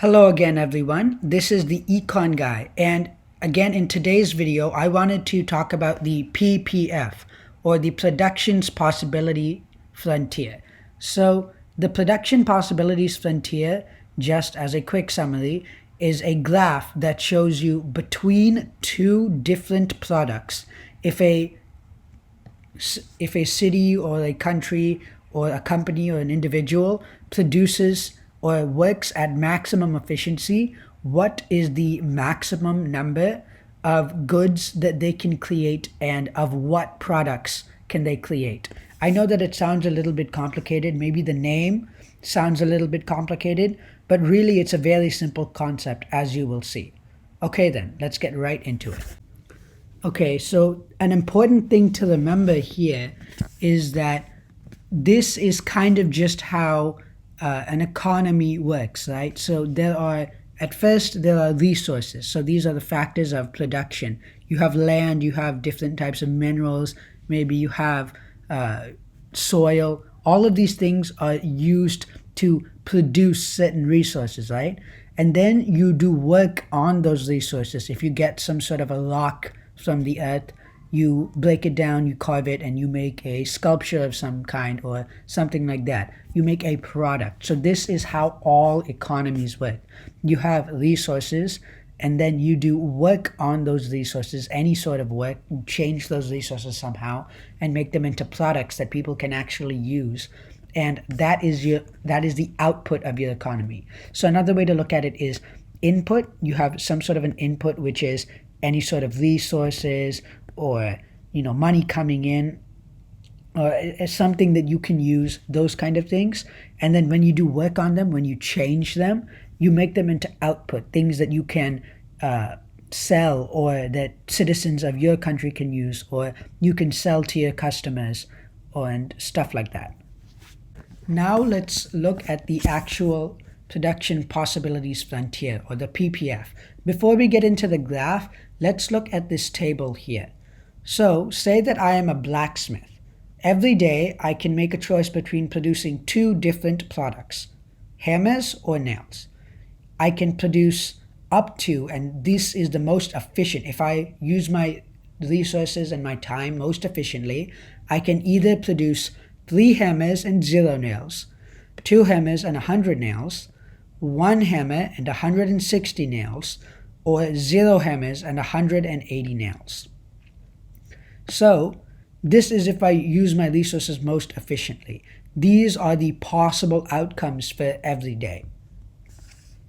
Hello again, everyone. This is the Econ Guy, and again in today's video I wanted to talk about the PPF, or the Productions Possibility Frontier. So the Production Possibilities Frontier, just as a quick summary, is a graph that shows you between two different products if a city or a country or a company or an individual produces or works at maximum efficiency, what is the maximum number of goods that they can create and of what products can they create. I know that it sounds a little bit complicated. Maybe the name sounds a little bit complicated, but really it's a very simple concept, as you will see. Okay then, let's get right into it. Okay, so an important thing to remember here is that this is kind of just how an economy works, right? So at first there are resources. So these are the factors of production. You have land, you have different types of minerals, maybe you have soil. All of these things are used to produce certain resources, right? And then you do work on those resources. If you get some sort of a rock from the earth, you break it down, you carve it, and you make a sculpture of some kind or something like that. You make a product. So this is how all economies work. You have resources, and then you do work on those resources, any sort of work, change those resources somehow, and make them into products that people can actually use. And that is the output of your economy. So another way to look at it is input. You have some sort of an input, which is any sort of resources or money coming in, or something that you can use, those kind of things. And then when you do work on them, when you change them, you make them into output, things that you can sell or that citizens of your country can use, or you can sell to your customers, and stuff like that. Now let's look at the actual Production Possibilities Frontier, or the PPF. Before we get into the graph, let's look at this table here. So say that I am a blacksmith. Every day I can make a choice between producing two different products, hammers or nails. I can produce up to, and this is the most efficient, if I use my resources and my time most efficiently, I can either produce 3 hammers and 0 nails, 2 hammers and 100 nails, 1 hammer and 160 nails, or 0 hammers and 180 nails. So this is if I use my resources most efficiently. These are the possible outcomes for every day.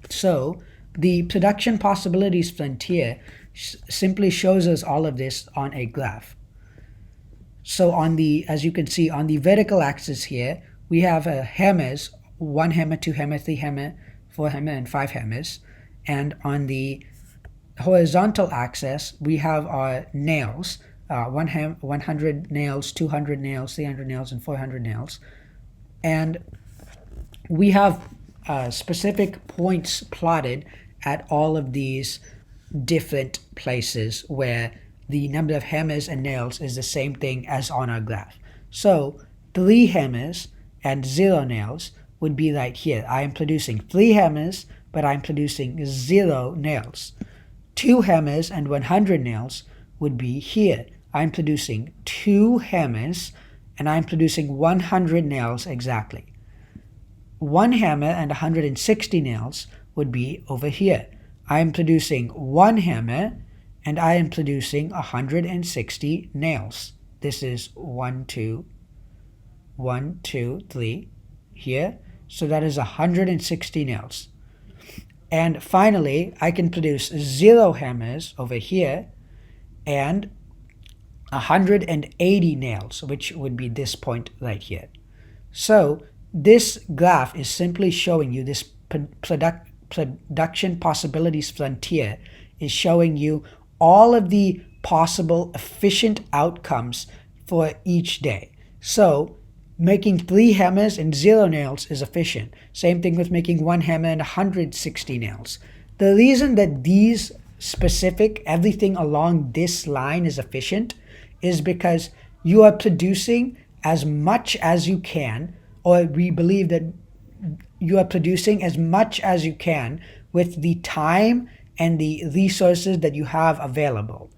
So the Production Possibilities Frontier simply shows us all of this on a graph. So as you can see, on the vertical axis here, we have hammers, 1 hammer, 2 hammer, 3 hammer, 4 hammer, and 5 hammers. And on the horizontal axis, we have our nails, 100 nails, 200 nails, 300 nails, and 400 nails. And we have specific points plotted at all of these different places where the number of hammers and nails is the same thing as on our graph. So 3 hammers and 0 nails would be right here. I am producing 3 hammers, but I'm producing 0 nails. 2 hammers and 100 nails would be here. I'm producing 2 hammers and I'm producing 100 nails exactly. 1 hammer and 160 nails would be over here. I am producing 1 hammer and I am producing 160 nails. This is 1, 2, 3 here. So that is 160 nails. And finally, I can produce 0 hammers over here and 180 nails, which would be this point right here. So this graph is simply showing you this Production Possibilities Frontier is showing you all of the possible efficient outcomes for each day. So making 3 hammers and 0 nails is efficient. Same thing with making 1 hammer and 160 nails. The reason that these specific, everything along this line is efficient is because you are producing as much as you can, or we believe that you are producing as much as you can with the time and the resources that you have available.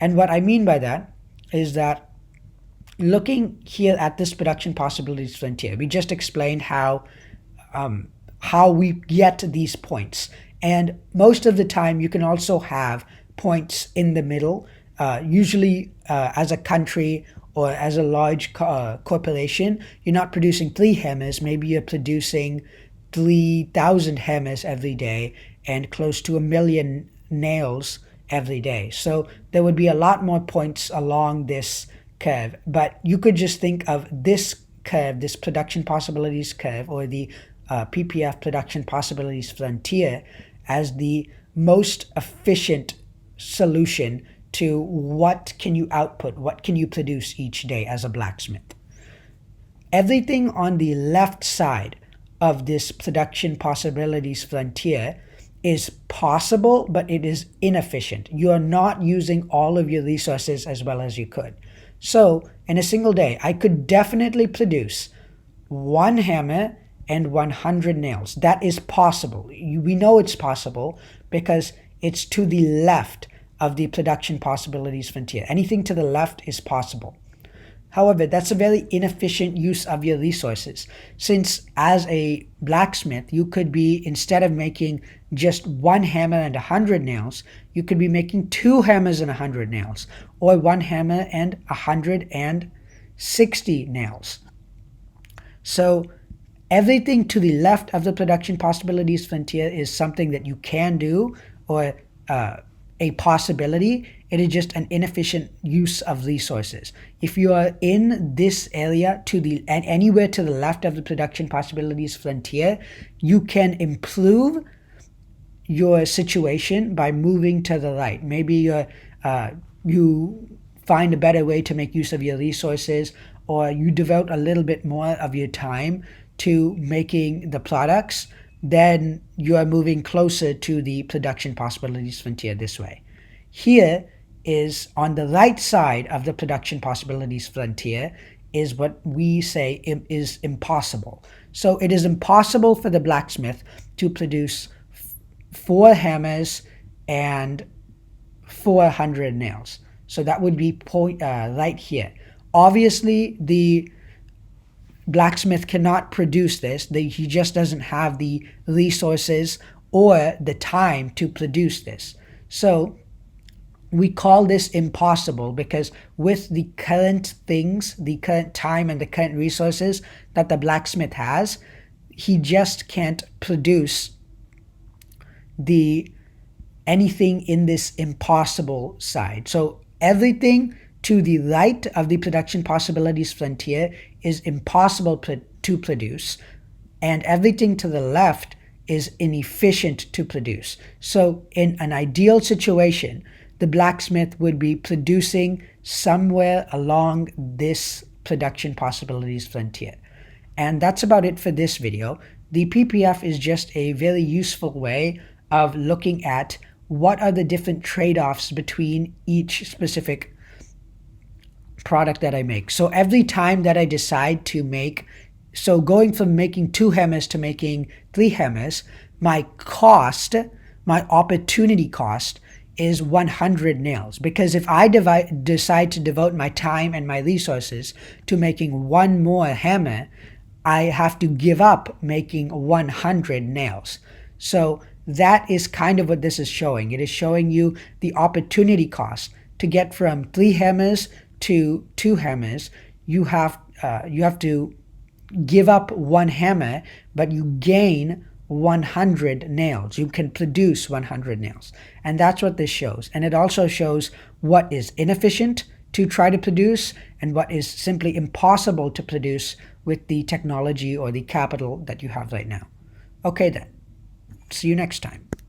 And what I mean by that is that looking here at this production possibilities frontier, we just explained how we get these points. And most of the time, you can also have points in the middle, usually as a country or as a large corporation, you're not producing 3 hammers, maybe you're producing 3,000 hammers every day and close to 1 million nails every day. So there would be a lot more points along this curve, but you could just think of this curve, this production possibilities curve, or the PPF production possibilities frontier, as the most efficient solution to what can you output, what can you produce each day as a blacksmith. Everything on the left side of this production possibilities frontier is possible, but it is inefficient. You are not using all of your resources as well as you could. So in a single day, I could definitely produce 1 hammer and 100 nails. That is possible. We know it's possible because it's to the left of the production possibilities frontier. Anything to the left is possible. However, that's a very inefficient use of your resources, since as a blacksmith, you could be, instead of making just 1 hammer and 100 nails, you could be making 2 hammers and 100 nails, or 1 hammer and 160 nails. So everything to the left of the production possibilities frontier is something that you can do, or a possibility. It is just an inefficient use of resources. If you are in this area anywhere to the left of the production possibilities frontier, you can improve your situation by moving to the right. Maybe you find a better way to make use of your resources, or you devote a little bit more of your time to making the products, then you are moving closer to the production possibilities frontier this way. Here is on the right side of the production possibilities frontier is what we say is impossible. So it is impossible for the blacksmith to produce 4 hammers and 400 nails. So that would be right here. Obviously, the blacksmith cannot produce this. He just doesn't have the resources or the time to produce this. So we call this impossible because with the current things, the current time and the current resources that the blacksmith has, he just can't produce anything in this impossible side. So everything to the right of the production possibilities frontier is impossible to produce, and everything to the left is inefficient to produce. So in an ideal situation, the blacksmith would be producing somewhere along this production possibilities frontier. And that's about it for this video. The PPF is just a very useful way of looking at what are the different trade-offs between each specific product that I make. So every time that I decide to make, so going from making 2 hammers to making 3 hammers, my opportunity cost is 100 nails. Because if I decide to devote my time and my resources to making 1 more hammer, I have to give up making 100 nails. So that is kind of what this is showing. It is showing you the opportunity cost to get from 3 hammers to 2 hammers. You have to give up 1 hammer, but you gain 100 nails. You can produce 100 nails. And that's what this shows. And it also shows what is inefficient to try to produce and what is simply impossible to produce with the technology or the capital that you have right now. Okay then, see you next time.